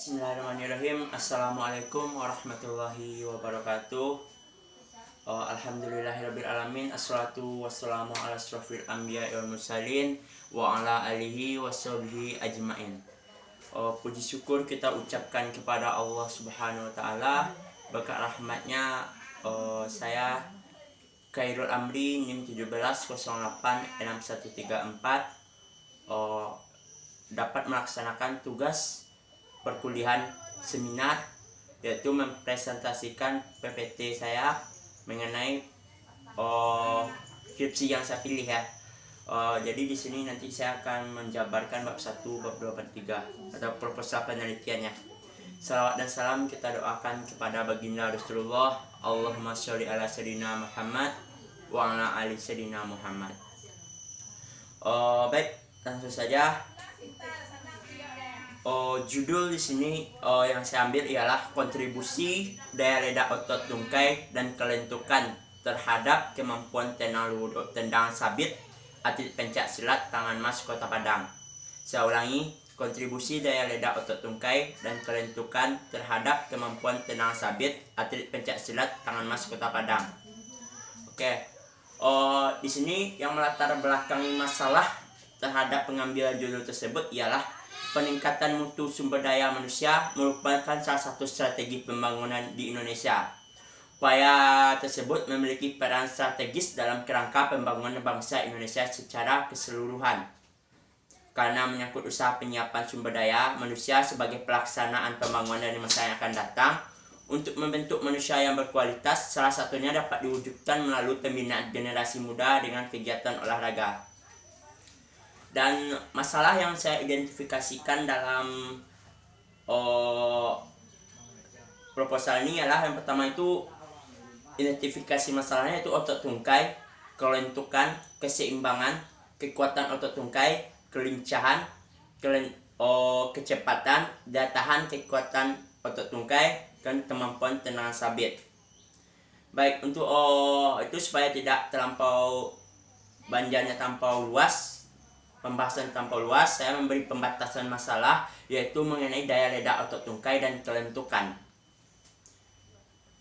Bismillahirrahmanirrahim. Assalamualaikum warahmatullahi wabarakatuh. Alhamdulillahirrabbilalamin. Assalatu wassalamu ala asrofil anbiya wal mursalin wa ala alihi washabihi ajmain. Puji syukur kita ucapkan kepada Allah Subhanahu wa taala. Berkat rahmatnya saya Khairul Amri NIM 17086134 dapat melaksanakan tugas perkuliahan seminar, yaitu mempresentasikan PPT saya mengenai skripsi yang saya pilih ya. Jadi di sini nanti saya akan menjabarkan bab 1, bab 2, bab 3 atau proposal penelitiannya. Salawat dan salam kita doakan kepada baginda Rasulullah. Allahumma sholli ala sayyidina Muhammad wa ala ali sayyidina Muhammad. Baik, langsung saja. Judul di sini yang saya ambil ialah kontribusi daya ledak otot tungkai dan kelentukan terhadap kemampuan tendangan sabit atlet pencak silat tangan emas Kota Padang. Saya ulangi, kontribusi daya ledak otot tungkai dan kelentukan terhadap kemampuan tendangan sabit atlet pencak silat tangan emas Kota Padang. Oke, di sini yang melatar belakangi masalah terhadap pengambilan judul tersebut ialah peningkatan mutu sumber daya manusia merupakan salah satu strategi pembangunan di Indonesia. Upaya tersebut memiliki peran strategis dalam kerangka pembangunan bangsa Indonesia secara keseluruhan, karena menyangkut usaha penyiapan sumber daya manusia sebagai pelaksanaan pembangunan di masa yang akan datang. Untuk membentuk manusia yang berkualitas, salah satunya dapat diwujudkan melalui pembinaan generasi muda dengan kegiatan olahraga. Dan masalah yang saya identifikasikan dalam proposal ini adalah yang pertama itu identifikasi masalahnya itu otot tungkai, kelentukan, keseimbangan, kekuatan otot tungkai, kelincahan, kecepatan, daya tahan, kekuatan otot tungkai, dan kemampuan tendangan sabit. Baik, untuk itu supaya tidak terlampau banjarnya terlampau luas, pembahasan terlampau luas, saya memberi pembatasan masalah yaitu mengenai daya ledak otot tungkai dan kelentukan.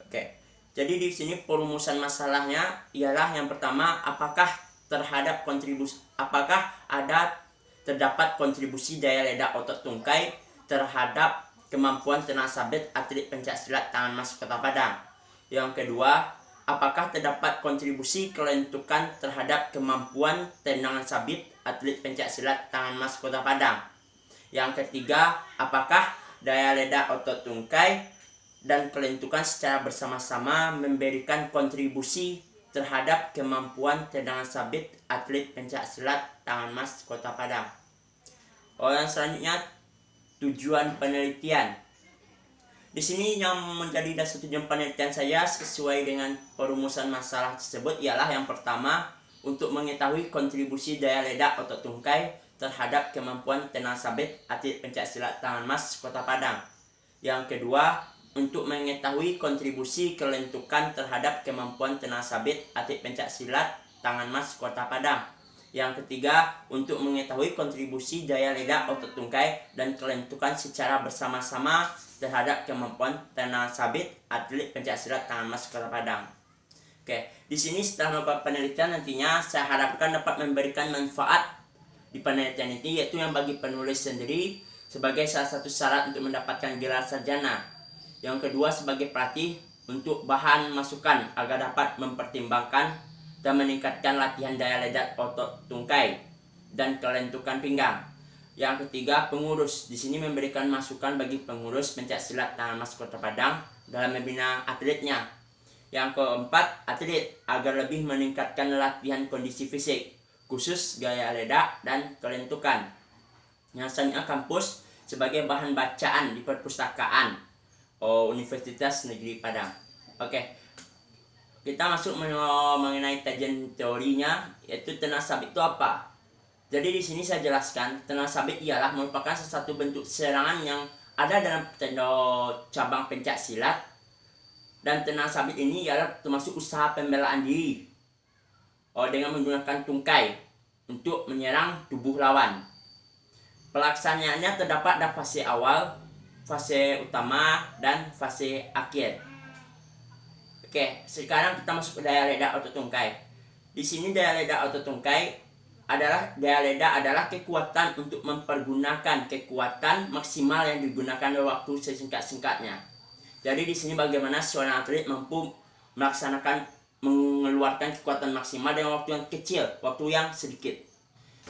Oke, jadi di sini perumusan masalahnya ialah yang pertama, apakah terdapat kontribusi daya ledak otot tungkai terhadap kemampuan tendangan sabit atlet pencak silat tangan emas Kota Padang. Yang kedua, apakah terdapat kontribusi kelentukan terhadap kemampuan tendangan sabit atlet pencak silat tangan emas Kota Padang. Yang ketiga, apakah daya ledak otot tungkai dan kelentukan secara bersama-sama memberikan kontribusi terhadap kemampuan tendangan sabit atlet pencak silat tangan emas Kota Padang. Yang selanjutnya, tujuan penelitian. Di sini yang menjadi dasar tujuan penelitian saya sesuai dengan perumusan masalah tersebut ialah yang pertama, untuk mengetahui kontribusi daya ledak otot tungkai terhadap kemampuan tendangan sabit atlet pencak silat tangan emas Kota Padang. Yang kedua, untuk mengetahui kontribusi kelentukan terhadap kemampuan tendangan sabit atlet pencak silat tangan emas Kota Padang. Yang ketiga, untuk mengetahui kontribusi daya ledak otot tungkai dan kelentukan secara bersama-sama terhadap kemampuan tendangan sabit atlet pencak silat tangan emas Kota Padang. Oke, di sini setelah melakukan penelitian nantinya saya harapkan dapat memberikan manfaat di penelitian ini, yaitu yang bagi penulis sendiri sebagai salah satu syarat untuk mendapatkan gelar sarjana. Yang kedua, sebagai pelatih untuk bahan masukan agar dapat mempertimbangkan dan meningkatkan latihan daya ledak otot tungkai dan kelentukan pinggang. Yang ketiga, pengurus. Di sini memberikan masukan bagi pengurus pencak silat tangan emas Kota Padang dalam membina atletnya. Yang keempat, atlet agar lebih meningkatkan latihan kondisi fisik, khusus gaya ledak dan kelentukan. Yang selanjutnya, kampus sebagai bahan bacaan di perpustakaan Universitas Negeri Padang. Oke, kita masuk mengenai kajian teorinya, yaitu tendangan sabit itu apa. Jadi di sini saya jelaskan, tendangan sabit ialah merupakan salah satu bentuk serangan yang ada dalam cabang pencak silat. Dan tendangan sabit ini ialah termasuk usaha pembelaan diri dengan menggunakan tungkai untuk menyerang tubuh lawan. Pelaksanaannya terdapat pada fase awal, fase utama dan fase akhir. Oke, sekarang kita masuk ke daya ledak otot tungkai. Di sini daya ledak otot tungkai adalah kekuatan untuk mempergunakan kekuatan maksimal yang digunakan dalam waktu sesingkat-singkatnya. Jadi di sini bagaimana seorang atlet mampu mengeluarkan kekuatan maksimal dalam waktu yang kecil, waktu yang sedikit.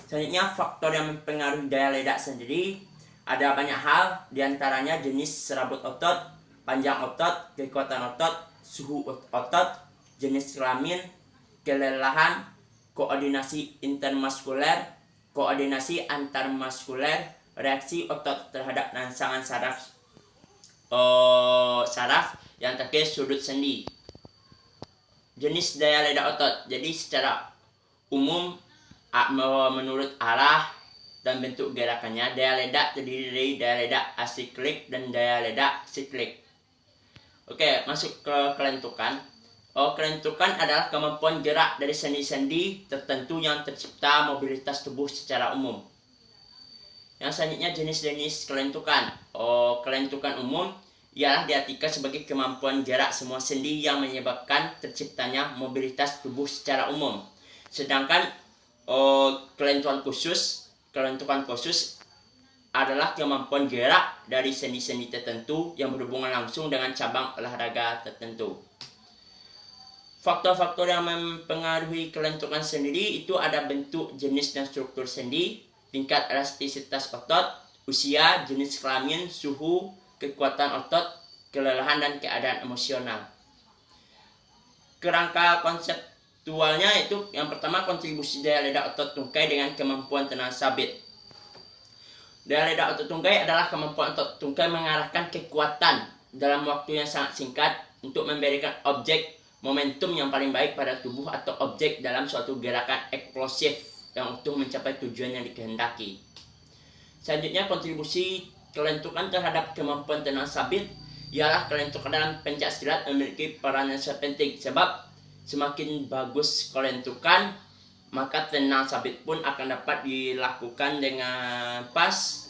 Selanjutnya, faktor yang mempengaruhi daya ledak sendiri ada banyak hal, diantaranya jenis serabut otot, panjang otot, kekuatan otot, suhu otot, jenis kelamin, kelelahan, koordinasi intermuskuler, koordinasi antarmuskuler, reaksi otot terhadap rangsangan saraf yang terakhir sudut sendi. Jenis daya ledak otot. Jadi secara umum menurut arah dan bentuk gerakannya, daya ledak terdiri dari daya ledak asiklik dan daya ledak siklik. Oke, masuk ke kelentukan. Kelentukan adalah kemampuan gerak dari sendi-sendi tertentu yang tercipta mobilitas tubuh secara umum. Yang selanjutnya jenis-jenis kelentukan. Kelentukan umum ialah diartikan sebagai kemampuan gerak semua sendi yang menyebabkan terciptanya mobilitas tubuh secara umum. Sedangkan kelentukan khusus adalah kemampuan gerak dari sendi-sendi tertentu yang berhubungan langsung dengan cabang olahraga tertentu. Faktor-faktor yang mempengaruhi kelentukan sendiri itu ada bentuk, jenis, dan struktur sendi, tingkat elastisitas otot, usia, jenis kelamin, suhu, kekuatan otot, kelelahan, dan keadaan emosional. Kerangka konseptualnya itu yang pertama, kontribusi daya ledak otot tungkai dengan kemampuan tenang sabit. Daya ledak otot tungkai adalah kemampuan otot tungkai mengarahkan kekuatan dalam waktu yang sangat singkat untuk memberikan objek momentum yang paling baik pada tubuh atau objek dalam suatu gerakan eksplosif yang untuk mencapai tujuan yang dikehendaki. Selanjutnya, kontribusi kelentukan terhadap kemampuan tenang sabit ialah kelentukan dalam pencak silat memiliki peran yang sangat penting, sebab semakin bagus kelentukan, maka tenang sabit pun akan dapat dilakukan dengan pas,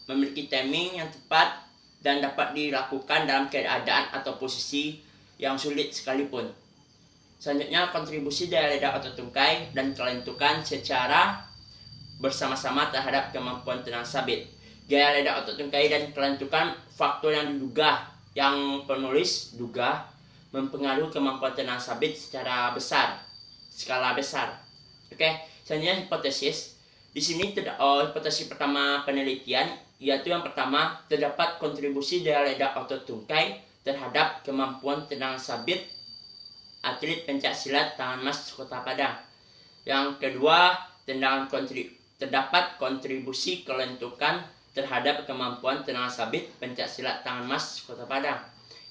memiliki timing yang tepat, dan dapat dilakukan dalam keadaan atau posisi yang sulit sekalipun. Selanjutnya, kontribusi daya ledak otot tungkai dan kelentukan secara bersama-sama terhadap kemampuan tenang sabit. Daya ledak otot tungkai dan kelentukan faktor yang penulis duga mempengaruhi kemampuan tenang sabit secara skala besar. Oke, selanjutnya hipotesis. Di sini hipotesis pertama penelitian, yaitu yang pertama, terdapat kontribusi daya ledak otot tungkai terhadap kemampuan tenang sabit atlet pencak silat tangan emas Kota Padang. Yang kedua, terdapat kontribusi kelentukan terhadap kemampuan tenang sabit pencak silat tangan emas Kota Padang.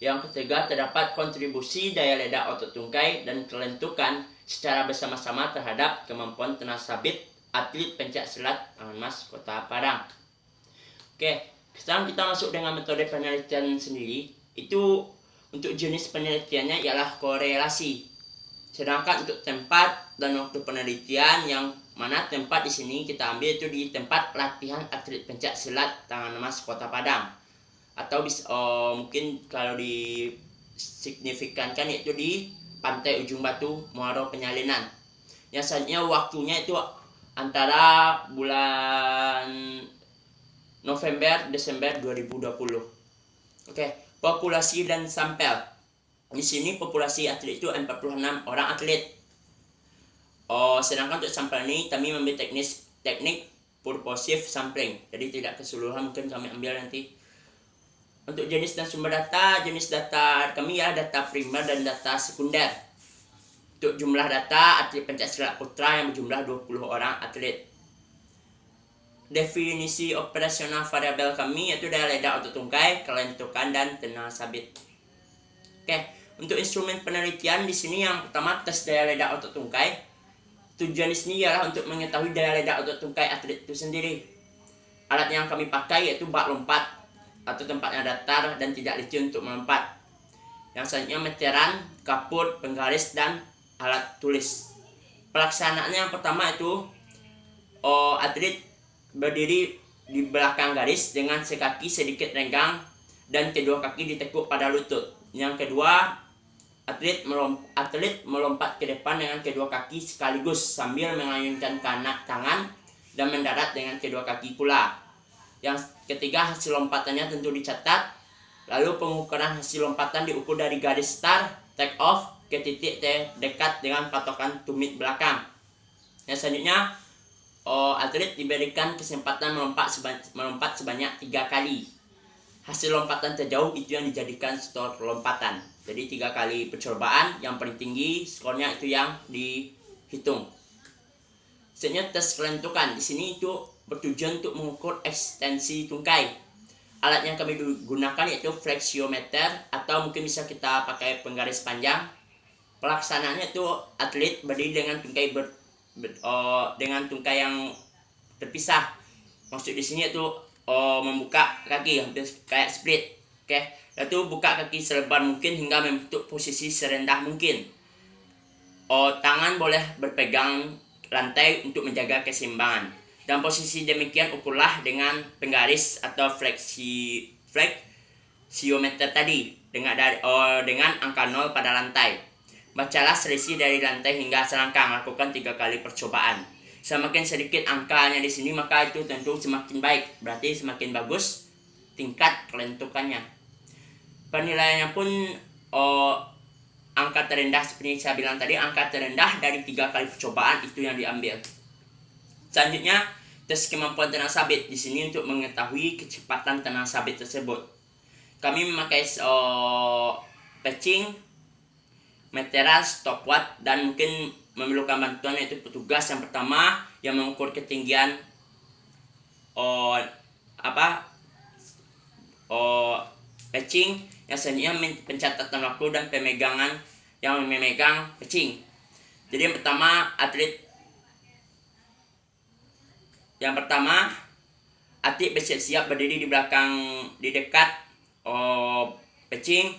Yang ketiga, terdapat kontribusi daya ledak otot tungkai dan kelentukan secara bersama-sama terhadap kemampuan tenang sabit atlet pencak silat tangan emas Kota Padang. Oke, sekarang kita masuk dengan metode penelitian sendiri. Itu untuk jenis penelitiannya ialah korelasi. Sedangkan untuk tempat dan waktu penelitian, yang mana tempat di sini kita ambil itu di tempat latihan atlet pencak silat tangan emas Kota Padang, atau mungkin kalau disignifikankan itu di Pantai Ujung Batu, Muaro Penyalinan. Yang selanjutnya waktunya itu antara bulan November Desember 2020. Oke. Populasi dan sampel. Di sini populasi atlet itu 46 orang atlet. Sedangkan untuk sampel ini kami ambil teknik purposive sampling. Jadi tidak keseluruhan, mungkin kami ambil nanti. Untuk jenis dan sumber data, jenis data kami ya data primer dan data sekunder. Untuk jumlah data atlet pencak silat putra yang berjumlah 20 orang atlet. Definisi operasional variabel kami yaitu daya ledak otot tungkai, kelentukan, dan tenang sabit. Oke, untuk instrumen penelitian di sini yang pertama tes daya ledak otot tungkai. Tujuan di sini ialah untuk mengetahui daya ledak otot tungkai atlet itu sendiri. Alat yang kami pakai yaitu bak lompat atau tempatnya datar dan tidak licin untuk melompat. Yang selanjutnya meteran, kapur, penggaris, dan alat tulis. Pelaksanaannya yang pertama itu atlet berdiri di belakang garis dengan sekaki sedikit renggang dan kedua kaki ditekuk pada lutut. Yang kedua, atlet melompat ke depan dengan kedua kaki sekaligus sambil mengayunkan tangan dan mendarat dengan kedua kaki pula. Yang ketiga, hasil lompatannya tentu dicatat. Lalu pengukuran hasil lompatan diukur dari garis start, take off ke titik dekat dengan patokan tumit belakang. Yang selanjutnya, atlet diberikan kesempatan melompat sebanyak 3 kali. Hasil lompatan terjauh itu yang dijadikan skor lompatan. Jadi 3 kali percobaan, yang paling tinggi skornya itu yang dihitung. Selanjutnya tes kelentukan. Di sini itu bertujuan untuk mengukur ekstensi tungkai. Alat yang kami gunakan yaitu flexiometer, atau mungkin bisa kita pakai penggaris panjang. Pelaksanaannya itu atlet berdiri dengan tungkai dengan tungkai yang terpisah. Maksud di sini itu membuka kaki hampir kayak split. Oke, lalu buka kaki selebar mungkin hingga membentuk posisi serendah mungkin. Tangan boleh berpegang lantai untuk menjaga keseimbangan. Dan posisi demikian ukurlah dengan penggaris atau flexiometer tadi dengan angka 0 pada lantai. Bacalah selisih dari lantai hingga selangkah, lakukan 3 kali percobaan. Semakin sedikit angkanya di sini maka itu tentu semakin baik, berarti semakin bagus tingkat kelentukannya. Penilaiannya pun angka terendah seperti saya bilang tadi, angka terendah dari 3 kali percobaan itu yang diambil. Selanjutnya, tes kemampuan tenang sabit. Di sini untuk mengetahui kecepatan tenang sabit tersebut, kami memakai patching, meteran, stopwatch, dan mungkin memerlukan bantuan yaitu petugas yang pertama yang mengukur ketinggian patching, yang selanjutnya pencatatan waktu dan pemegangan yang memegang patching. Jadi yang pertama atlet bersiap-siap berdiri di dekat patching,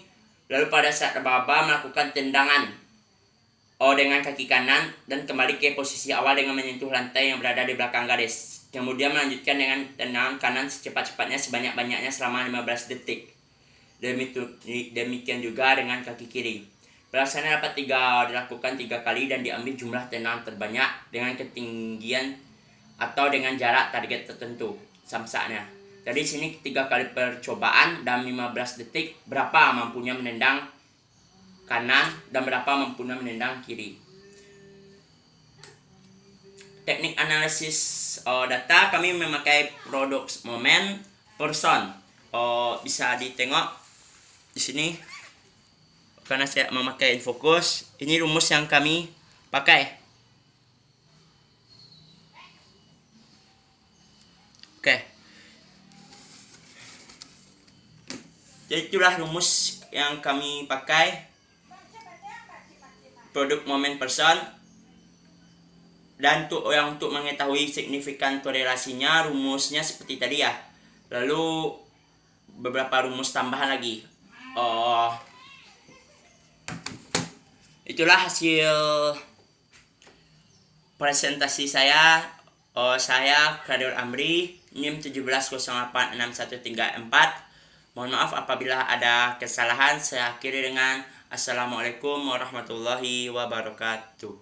lalu pada saat aba-aba melakukan tendangan dengan kaki kanan dan kembali ke posisi awal dengan menyentuh lantai yang berada di belakang garis. Kemudian melanjutkan dengan tendangan kanan secepat-cepatnya sebanyak-banyaknya selama 15 detik. Demikian juga dengan kaki kiri. Pelaksanaan dapat dilakukan 3 kali dan diambil jumlah tendangan terbanyak dengan ketinggian atau dengan jarak target tertentu samsaknya. Jadi sini 3 kali percobaan dan 15 detik berapa mampunya menendang kanan dan berapa mampunya menendang kiri. Teknik analisis data, kami memakai produk moment person. Bisa ditengok di sini karena saya memakai infocus. Ini rumus yang kami pakai. Oke. Jadi itulah rumus yang kami pakai, produk moment person. Dan untuk mengetahui signifikan korelasinya, rumusnya seperti tadi ya. Lalu beberapa rumus tambahan lagi. Itulah hasil presentasi saya. Saya Khairul Amri, NIM 17086134. Mohon maaf apabila ada kesalahan. Saya akhiri dengan Assalamualaikum warahmatullahi wabarakatuh.